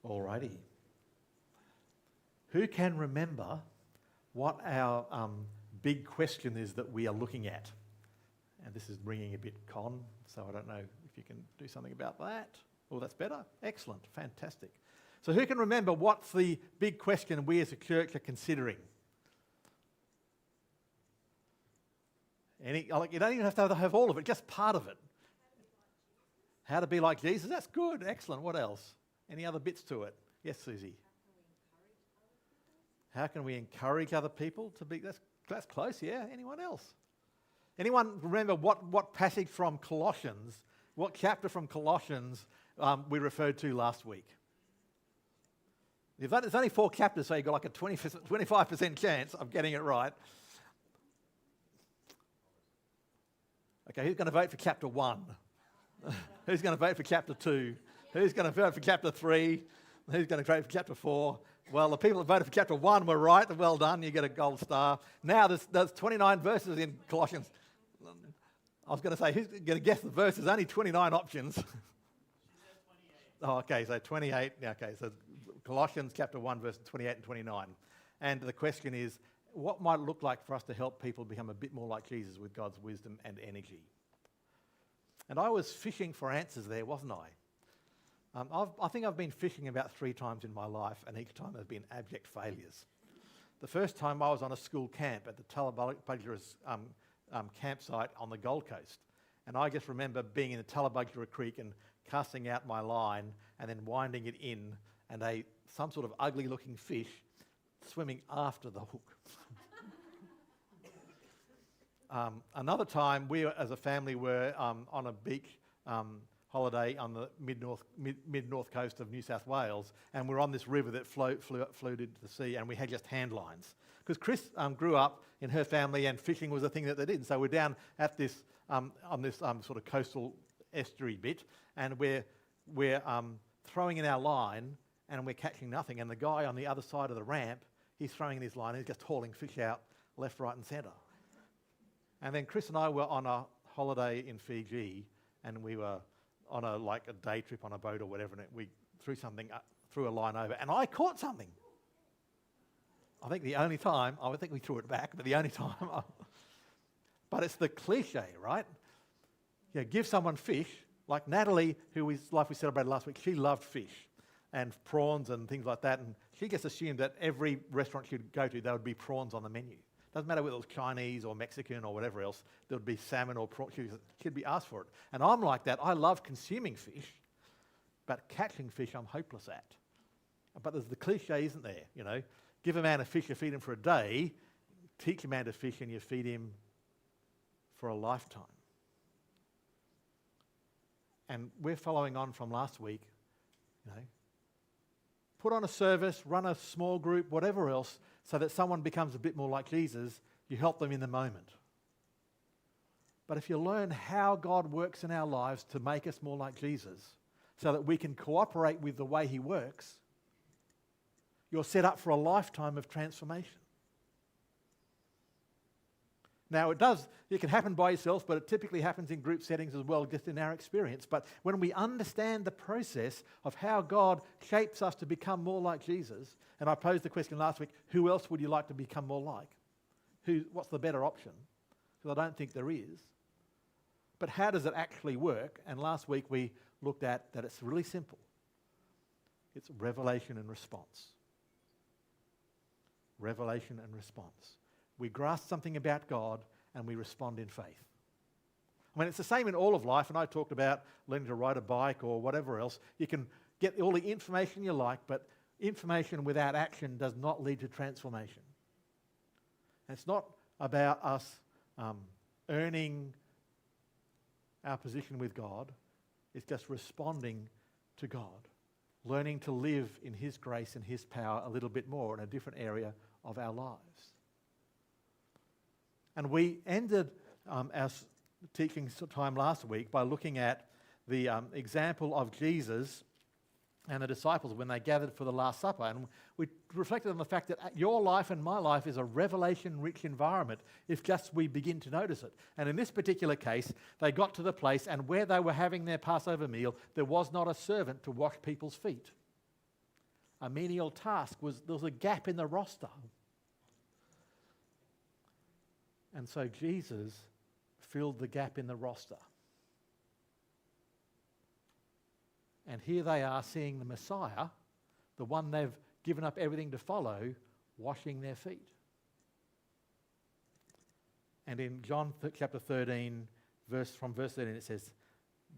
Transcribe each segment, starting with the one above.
Alrighty. Who can remember what our big question is that we are looking at? And this is ringing a bit con, so I don't know if you can do something about that. Oh, that's better. Excellent. Fantastic. So who can remember what's the big question we as a church are considering? You don't even have to have all of it, just part of it. How to be like Jesus. That's good. Excellent. What else? Any other bits to it? Yes, Susie. How can we encourage other people to be? That's close. Yeah. Anyone else? Anyone remember what passage from Colossians, what chapter from Colossians we referred to last week? There's only 4 chapters, so you've got like a 25% chance of getting it right. Okay, who's going to vote for chapter 1? Who's going to vote for chapter 2? Who's going to vote for chapter 3? Who's going to vote for chapter 4? Well, the people that voted for chapter 1 were right. Well done. You get a gold star. Now, there's 29 verses in Colossians. I was going to say, who's going to guess the verse? There's only 29 options. Oh, okay, so 28. Okay, so Colossians chapter 1, verses 28 and 29. And the question is, what might it look like for us to help people become a bit more like Jesus with God's wisdom and energy? And I was fishing for answers there, wasn't I? I think I've been fishing about 3 times in my life, and each time they've been abject failures. The first time I was on a school camp at the Tullabulgura campsite on the Gold Coast. And I just remember being in the Tullabulgura Creek and casting out my line and then winding it in, and some sort of ugly-looking fish swimming after the hook. Another time, we as a family were on a beach holiday on the mid-north coast of New South Wales, and we're on this river that flowed into the sea, and we had just hand lines. Because Chris grew up in her family, and fishing was a thing that they did. And so we're down at this on this sort of coastal estuary bit, and we're throwing in our line, and we're catching nothing. And the guy on the other side of the ramp, he's throwing in his line, and he's just hauling fish out left, right, and centre. And then Chris and I were on a holiday in Fiji, and we were on a day trip on a boat or whatever, and we threw a line over, and I caught something. I think the only time, I think we threw it back, but the only time. But it's the cliche, right? Give someone fish, like Natalie, whose life we celebrated last week, she loved fish and prawns and things like that, and she just assumed that every restaurant she'd go to, there would be prawns on the menu. Doesn't matter whether it was Chinese or Mexican or whatever else, there would be salmon or prawn. She'd be asked for it. And I'm like that. I love consuming fish, but catching fish I'm hopeless at. But there's the cliche, isn't there? Give a man a fish, you feed him for a day. Teach a man to fish and you feed him for a lifetime. And we're following on from last week, put on a service, run a small group, whatever else, so that someone becomes a bit more like Jesus. You help them in the moment. But if you learn how God works in our lives to make us more like Jesus, so that we can cooperate with the way he works, you're set up for a lifetime of transformation. Now, it can happen by yourself, but it typically happens in group settings as well, just in our experience. But when we understand the process of how God shapes us to become more like Jesus, and I posed the question last week, who else would you like to become more like? What's the better option? Because I don't think there is. But how does it actually work? And last week we looked at that it's really simple. It's revelation and response. Revelation and response. We grasp something about God and we respond in faith. I mean, it's the same in all of life, and I talked about learning to ride a bike or whatever else. You can get all the information you like, but information without action does not lead to transformation. And it's not about us earning our position with God. It's just responding to God, learning to live in his grace and his power a little bit more in a different area of our lives. And we ended our teaching time last week by looking at the example of Jesus and the disciples when they gathered for the Last Supper. And we reflected on the fact that your life and my life is a revelation-rich environment if just we begin to notice it. And in this particular case, they got to the place, and where they were having their Passover meal, there was not a servant to wash people's feet. a menial task. There was a gap in the roster. And so Jesus filled the gap in the roster. And here they are seeing the Messiah, the one they've given up everything to follow, washing their feet. And in John chapter 13, from verse 13, it says,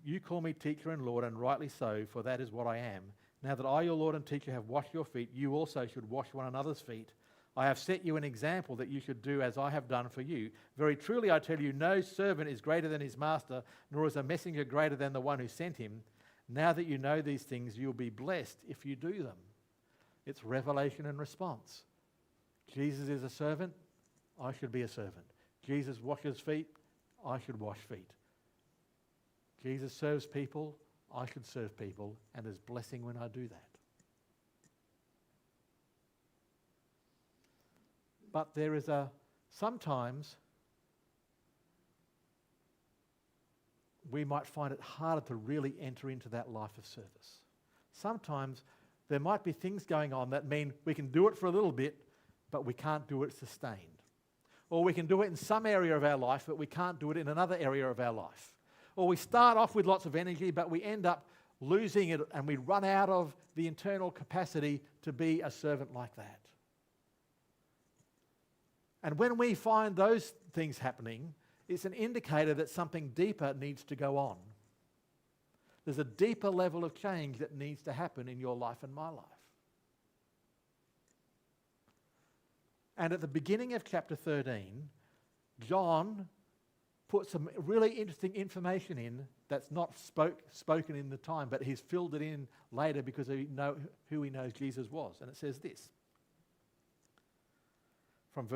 "You call me teacher and Lord, and rightly so, for that is what I am. Now that I, your Lord and teacher, have washed your feet, you also should wash one another's feet. I have set you an example that you should do as I have done for you. Very truly I tell you, no servant is greater than his master, nor is a messenger greater than the one who sent him. Now that you know these things, you'll be blessed if you do them." It's revelation and response. Jesus is a servant, I should be a servant. Jesus washes feet, I should wash feet. Jesus serves people, I should serve people, and there's blessing when I do that. But there is sometimes we might find it harder to really enter into that life of service. Sometimes there might be things going on that mean we can do it for a little bit, but we can't do it sustained. Or we can do it in some area of our life, but we can't do it in another area of our life. Or we start off with lots of energy, but we end up losing it and we run out of the internal capacity to be a servant like that. And when we find those things happening, it's an indicator that something deeper needs to go on. There's a deeper level of change that needs to happen in your life and my life. And at the beginning of chapter 13, John put some really interesting information in that's not spoken in the time, but he's filled it in later because of who he knows Jesus was. And it says this, from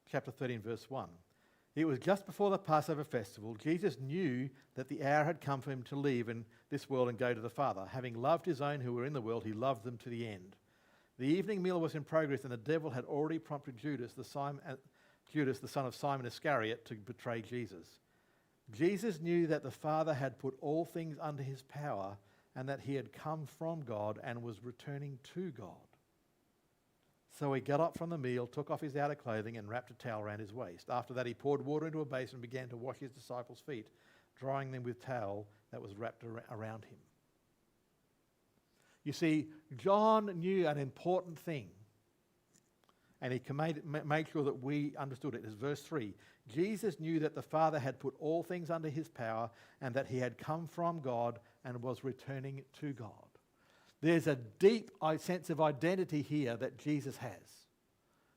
chapter 13, verse 1. "It was just before the Passover festival. Jesus knew that the hour had come for him to leave in this world and go to the Father. Having loved his own who were in the world, he loved them to the end. The evening meal was in progress, and the devil had already prompted Judas, the son of Simon Iscariot, to betray Jesus. Jesus knew that the Father had put all things under his power, and that he had come from God and was returning to God. So he got up from the meal, took off his outer clothing, and wrapped a towel around his waist. After that, he poured water into a basin and began to wash his disciples' feet, drying them with towel that was wrapped around him." You see, John knew an important thing, and he made sure that we understood it. It's verse 3. Jesus knew that the Father had put all things under his power, and that he had come from God and was returning to God. There's a deep sense of identity here that Jesus has.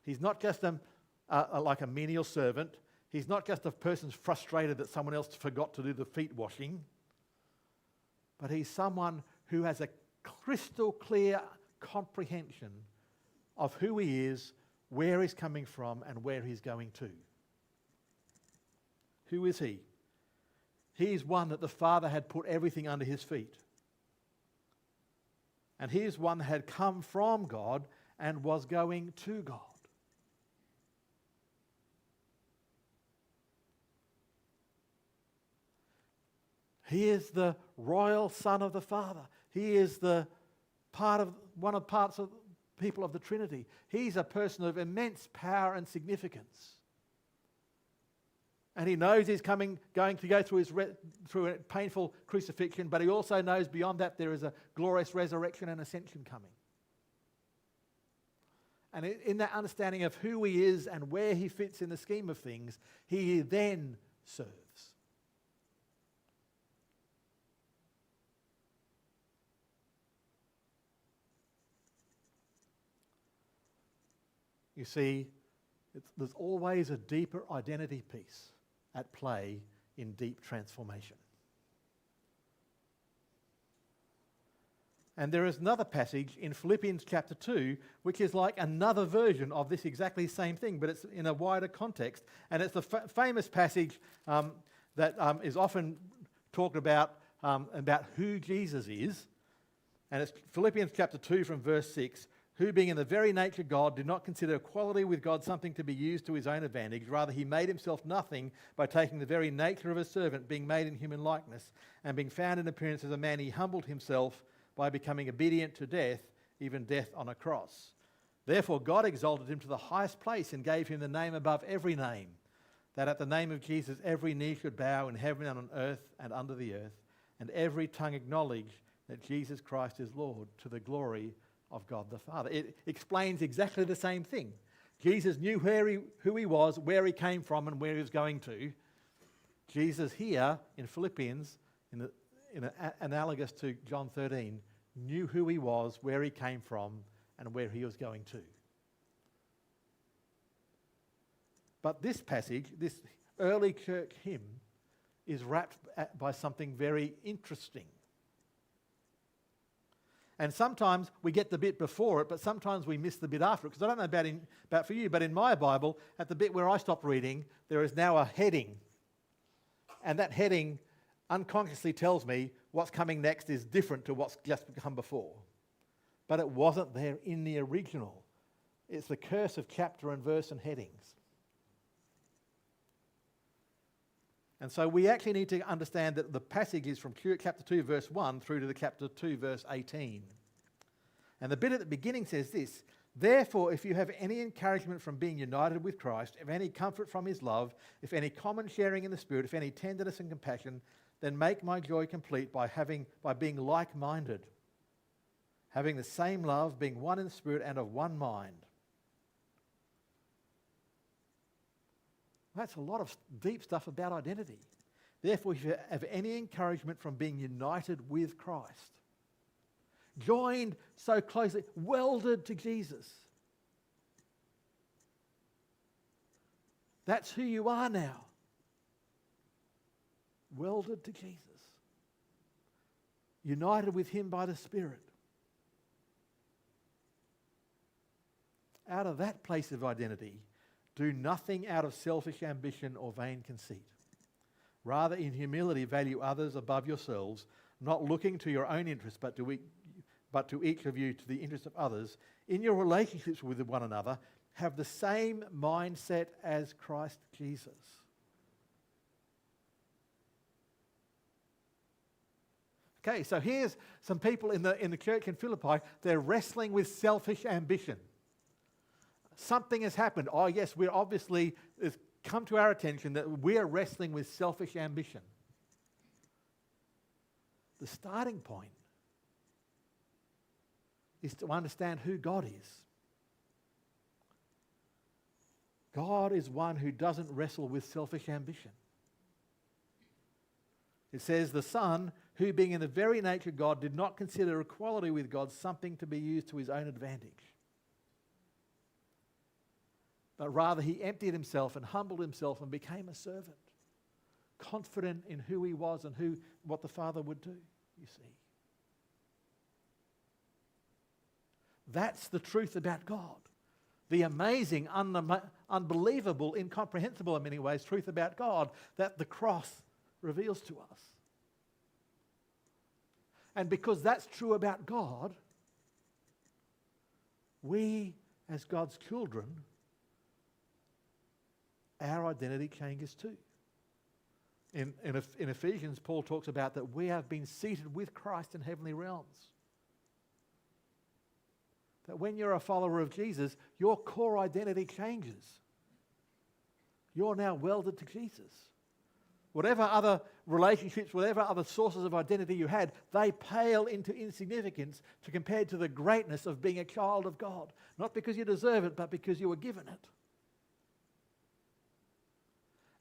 He's not just like a menial servant. He's not just a person frustrated that someone else forgot to do the feet washing. But he's someone who has a crystal clear comprehension of who he is, where he's coming from, and where he's going to. Who is he? He is one that the Father had put everything under his feet. And he is one that had come from God and was going to God. He is the royal Son of the Father. He is one of the parts of people of the Trinity. He's a person of immense power and significance. And he knows he's going to go through a painful crucifixion, but he also knows beyond that there is a glorious resurrection and ascension coming. And in that understanding of who he is and where he fits in the scheme of things, he then serves. You see, there's always a deeper identity piece at play in deep transformation. And there is another passage in Philippians chapter 2, which is like another version of this exactly same thing, but it's in a wider context. And it's the famous passage that is often talked about who Jesus is. And it's Philippians chapter 2 from verse 6. "Who, being in the very nature God, did not consider equality with God something to be used to his own advantage. Rather, he made himself nothing by taking the very nature of a servant, being made in human likeness. And being found in appearance as a man, he humbled himself by becoming obedient to death, even death on a cross. Therefore God exalted him to the highest place and gave him the name above every name, that at the name of Jesus every knee should bow in heaven and on earth and under the earth, and every tongue acknowledge that Jesus Christ is Lord, to the glory of God the Father. It explains exactly the same thing. Jesus knew who he was, where he came from, and where he was going to. Jesus here in Philippians, analogous to John 13, knew who he was, where he came from, and where he was going to. But this passage, this early church hymn, is wrapped by something very interesting. And sometimes we get the bit before it, but sometimes we miss the bit after it. Because I don't know about for you, but in my Bible, at the bit where I stop reading, there is now a heading. And that heading unconsciously tells me what's coming next is different to what's just come before. But it wasn't there in the original. It's the curse of chapter and verse and headings. And so we actually need to understand that the passage is from chapter 2, verse 1 through to the chapter 2, verse 18. And the bit at the beginning says this: "Therefore, if you have any encouragement from being united with Christ, if any comfort from his love, if any common sharing in the Spirit, if any tenderness and compassion, then make my joy complete by being like-minded, having the same love, being one in the Spirit and of one mind." That's a lot of deep stuff about identity. Therefore, if you have any encouragement from being united with Christ, joined so closely, welded to Jesus. That's who you are now. Welded to Jesus. United with him by the Spirit. Out of that place of identity, do nothing out of selfish ambition or vain conceit. Rather, in humility, value others above yourselves, not looking to your own interests, but to each of you to the interest of others. In your relationships with one another, have the same mindset as Christ Jesus. Okay, so here's some people in the church in Philippi. They're wrestling with selfish ambition. Something has happened. Oh yes, it's come to our attention that we're wrestling with selfish ambition. The starting point is to understand who God is. God is one who doesn't wrestle with selfish ambition. It says, the Son, who being in the very nature God, did not consider equality with God something to be used to his own advantage. But rather he emptied himself and humbled himself and became a servant, confident in who he was and what the Father would do, you see. That's the truth about God. The amazing, unbelievable, incomprehensible in many ways truth about God that the cross reveals to us. And because that's true about God, we as God's children, our identity changes too. In Ephesians, Paul talks about that we have been seated with Christ in heavenly realms. That when you're a follower of Jesus, your core identity changes. You're now welded to Jesus. Whatever other relationships, whatever other sources of identity you had, they pale into insignificance compared to the greatness of being a child of God. Not because you deserve it, but because you were given it.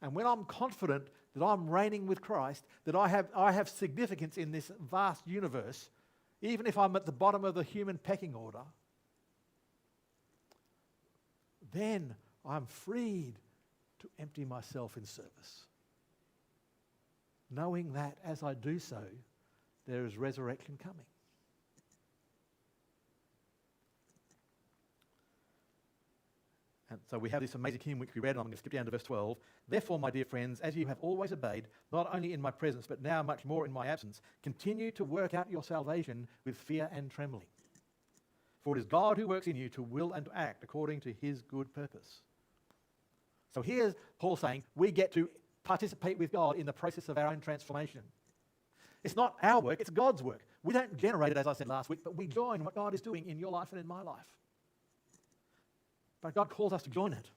And when I'm confident that I'm reigning with Christ, that I have significance in this vast universe, even if I'm at the bottom of the human pecking order, then I'm freed to empty myself in service. Knowing that as I do so, there is resurrection coming. And so we have this amazing hymn which we read, and I'm going to skip down to verse 12. Therefore, my dear friends, as you have always obeyed, not only in my presence, but now much more in my absence, continue to work out your salvation with fear and trembling. For it is God who works in you to will and to act according to his good purpose. So here's Paul saying we get to participate with God in the process of our own transformation. It's not our work, it's God's work. We don't generate it, as I said last week, but we join what God is doing in your life and in my life. But God calls us to join it.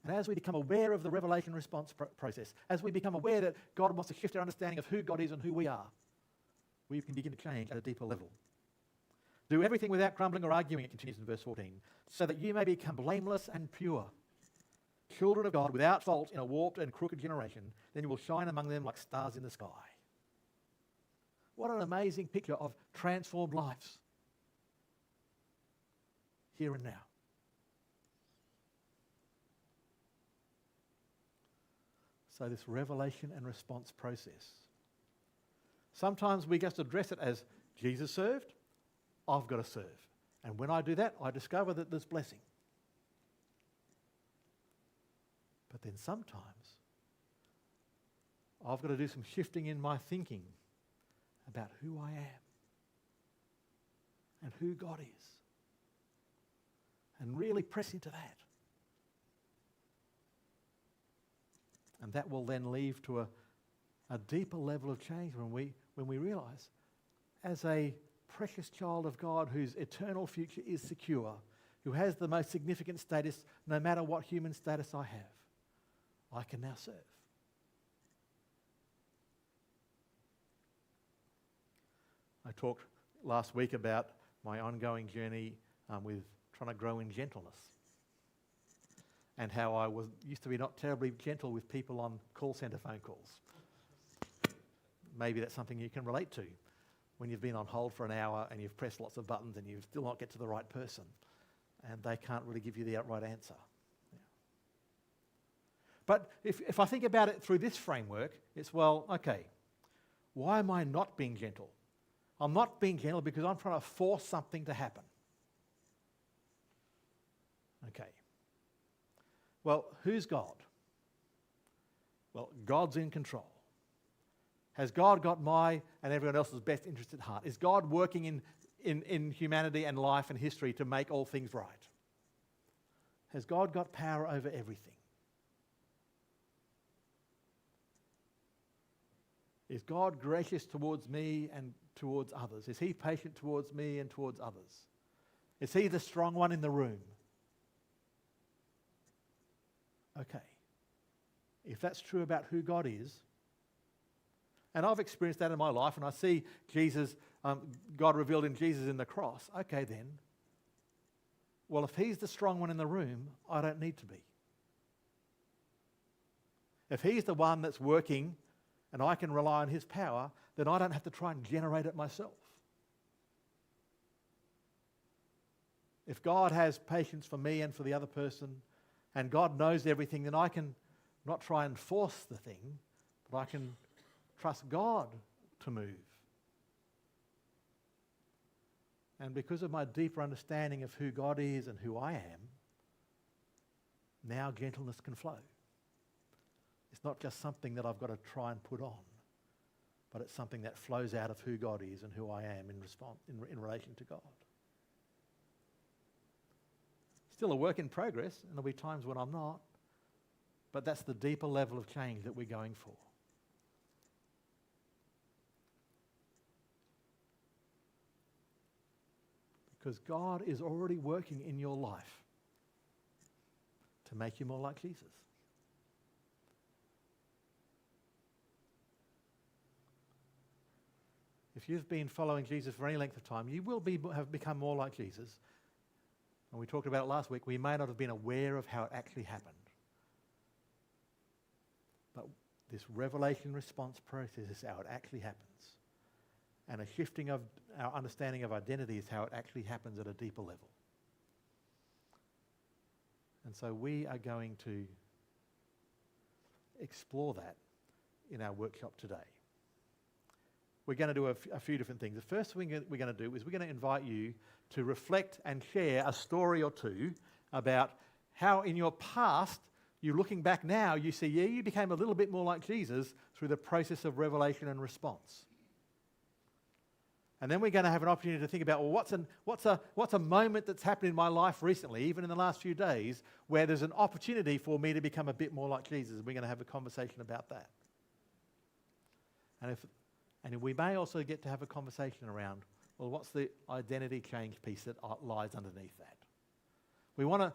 And as we become aware of the revelation response process, as we become aware that God wants to shift our understanding of who God is and who we are, we can begin to change at a deeper level. Do everything without grumbling or arguing, it continues in verse 14, so that you may become blameless and pure, children of God without fault in a warped and crooked generation. Then you will shine among them like stars in the sky. What an amazing picture of transformed lives here and now. So this revelation and response process. Sometimes we just address it as Jesus served, I've got to serve. And when I do that, I discover that there's blessing. But then sometimes I've got to do some shifting in my thinking about who I am and who God is. And really press into that. And that will then lead to a deeper level of change when we realise, as a precious child of God whose eternal future is secure, who has the most significant status, no matter what human status I have, I can now serve. I talked last week about my ongoing journey with trying to grow in gentleness, and how I used to be not terribly gentle with people on call centre phone calls. Maybe that's something you can relate to when you've been on hold for an hour and you've pressed lots of buttons and you still not get to the right person and they can't really give you the outright answer. Yeah. But if I think about it through this framework, it's, well, okay, why am I not being gentle? I'm not being gentle because I'm trying to force something to happen. Okay. Well, who's God? Well, God's in control. Has God got my and everyone else's best interest at heart? Is God working in humanity and life and history to make all things right? Has God got power over everything? Is God gracious towards me and towards others? Is he patient towards me and towards others? Is he the strong one in the room? Okay, if that's true about who God is, and I've experienced that in my life, and I see Jesus, God revealed in Jesus in the cross, okay then, well, if he's the strong one in the room, I don't need to be. If he's the one that's working and I can rely on his power, then I don't have to try and generate it myself. If God has patience for me and for the other person, and God knows everything, then I can not try and force the thing, but I can trust God to move. And because of my deeper understanding of who God is and who I am, now gentleness can flow. It's not just something that I've got to try and put on, but it's something that flows out of who God is and who I am in relation to God. Still a work in progress, and there'll be times when I'm not, but that's the deeper level of change that we're going for. Because God is already working in your life to make you more like Jesus. If you've been following Jesus for any length of time, you will have become more like Jesus. And we talked about it last week. We may not have been aware of how it actually happened. But this revelation response process is how it actually happens. And a shifting of our understanding of identity is how it actually happens at a deeper level. And so we are going to explore that in our workshop today. We're going to do a few different things. The first thing we're going to do is we're going to invite you to reflect and share a story or two about how in your past, you're looking back now, you see, yeah, you became a little bit more like Jesus through the process of revelation and response. And then we're going to have an opportunity to think about, well, what's a moment that's happened in my life recently, even in the last few days, where there's an opportunity for me to become a bit more like Jesus. And we're going to have a conversation about that. And And we may also get to have a conversation around, well, what's the identity change piece that lies underneath that? We want to,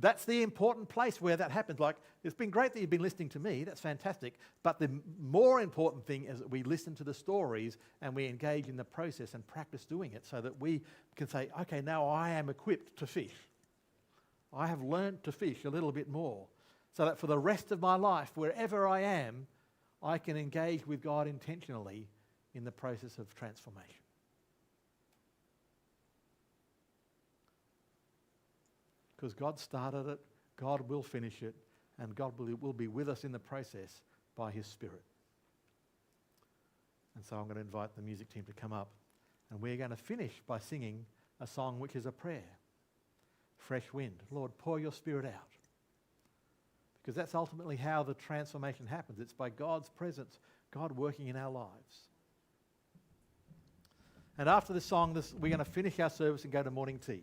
that's the important place where that happens. Like, it's been great that you've been listening to me, that's fantastic, but the more important thing is that we listen to the stories and we engage in the process and practice doing it so that we can say, okay, now I am equipped to fish. I have learned to fish a little bit more, so that for the rest of my life, wherever I am, I can engage with God intentionally in the process of transformation. Because God started it, God will finish it, and God will be with us in the process by His Spirit. And so I'm going to invite the music team to come up, and we're going to finish by singing a song which is a prayer. Fresh wind. Lord, pour your Spirit out. Because that's ultimately how the transformation happens. It's by God's presence, God working in our lives. And after this song, we're going to finish our service and go to morning tea.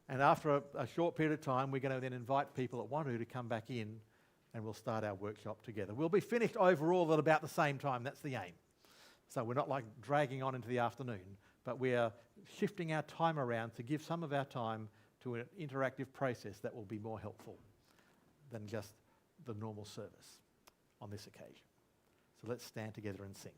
And after a short period of time, we're going to then invite people that want to come back in, and we'll start our workshop together. We'll be finished overall at about the same time. That's the aim. So we're not like dragging on into the afternoon, but we are shifting our time around to give some of our time to an interactive process that will be more helpful than just the normal service on this occasion. So let's stand together and sing.